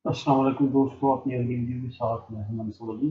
अस्सलाम वालेकुम दोस्तों, अपनी अगली वीडियो के साथ मैं हूं मंसूर अली।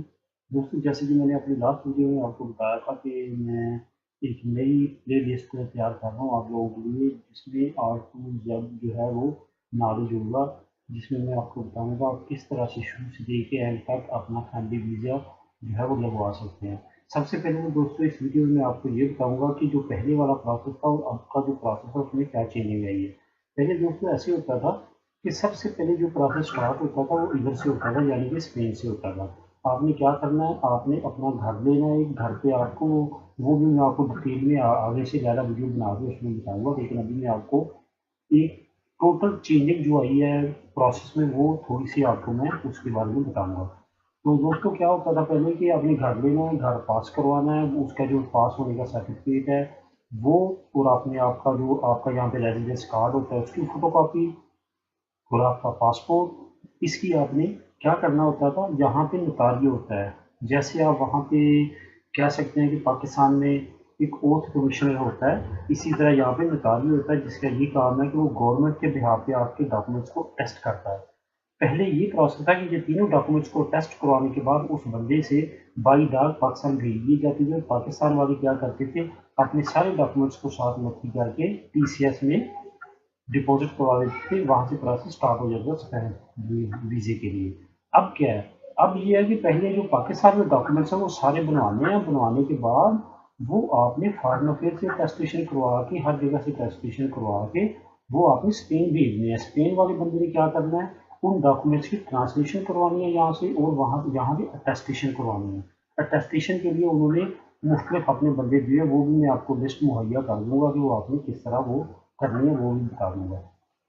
दोस्तों, जैसे कि मैंने अपनी लास्ट वीडियो में आपको बताया था कि मैं एक नई प्लेलिस्ट तैयार कर रहा हूं आप लोगों के लिए, जिसमें आपको जब जो है वो नॉलेज होगा, जिसमें मैं आपको बताऊंगा आप किस तरह से शुरू से लेके एंड तक अपना फैमिली वीज़ा जो है वो लगवा सकते हैं। सबसे पहले तो दोस्तों इस वीडियो में आपको ये बताऊंगा कि जो पहले वाला प्रोसेस था और अब का जो प्रोसेस है उसमें क्या चेंजिंग आई है। पहले दोस्तों ऐसे होता था कि सबसे पहले जो प्रोसेस स्टार्ट होता था वो इधर से होता था, यानी कि स्पेन से होता था। आपने क्या करना है, आपने अपना घर लेना है, एक घर पे आपको वो भी मैं आपको डिटेल में आगे से ज़्यादा वीडियो बना के उसमें बताऊंगा, लेकिन अभी मैं आपको एक टोटल चेंजिंग जो आई है प्रोसेस में वो थोड़ी सी आपको मैं उसके बारे में बताऊंगा। तो दोस्तों क्या होता था पहले कि आपने घर लेना है, घर पास करवाना है, उसका जो पास होने का सर्टिफिकेट है वो, और आपने आपका जो आपका यहाँ पे रेजिडेंस कार्ड होता है उसकी फोटोकॉपी और आपका पासपोर्ट, इसकी आपने क्या करना होता था, यहाँ पे नोटारी होता है। जैसे आप वहाँ पे कह सकते हैं कि पाकिस्तान में एक ओथ कमिश्नर होता है, इसी तरह यहाँ पे नोटारी होता है, जिसका ये काम है कि वो गवर्नमेंट के बिहाफ पे आपके डॉक्यूमेंट्स को टेस्ट करता है। पहले ये प्रोसेस था कि ये तीनों डॉक्यूमेंट्स को टेस्ट करवाने के बाद उस बंदे से बाई डाक पाकिस्तान भेज दी जाती थी। पाकिस्तान वाले क्या करते थे, अपने सारे डॉक्यूमेंट्स को साथ नक्की करके टीसीएस में डिपॉजिट करवा देते थे, वहाँ से प्रोसेस स्टार्ट हो जाता था स्टैंप वीज़े के लिए। अब क्या है, अब ये है कि पहले जो पाकिस्तान में डॉक्यूमेंट्स हैं वो सारे बनवाने हैं, बनवाने के बाद वो आपने फॉरेन अफेयर से टेस्टेशन करवा के, हर जगह से टेस्टेशन करवा के वो आपने स्पेन भेजने हैं। स्पेन वाले बंदे ने क्या करना है, उन डॉक्यूमेंट्स की ट्रांसलेशन करवानी है यहाँ से, और वहाँ यहाँ पे अटेस्टेशन करवानी है। अटेस्टेशन के लिए उन्होंने मुख्तलिफ अपने बंदे दिए, वो भी मैं आपको लिस्ट मुहैया कर दूंगा कि वो आपने किस तरह वो करनी है, वो भी बता दूंगा।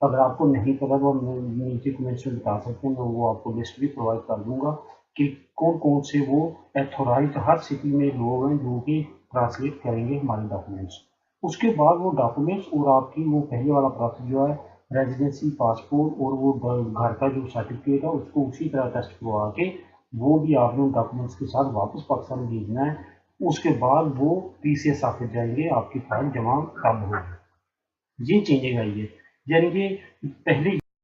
अगर आपको नहीं पता तो आप नीचे कमेंट्स में बता सकते हैं, मैं वो आपको लिस्ट भी प्रोवाइड कर दूंगा कि कौन कौन से वो एथोराइज हर सिटी में लोग हैं जो कि ट्रांसलेट करेंगे हमारे डॉक्यूमेंट्स। उसके बाद वो डॉक्यूमेंट्स और आपकी वो पहले वाला प्रोसेस जो है रेजिडेंसी, पासपोर्ट और वो घर का जो सर्टिफिकेट है उसको उसी तरह टेस्ट करवा के वो भी आपने उन डॉक्यूमेंट्स के साथ वापस पाकिस्तान भेजना है। उसके बाद वो टीसीएस ऑफिस जाएंगे, आपकी फाइल जमा तब होगी। ये चेंजिंग आई है, यानी कि पहले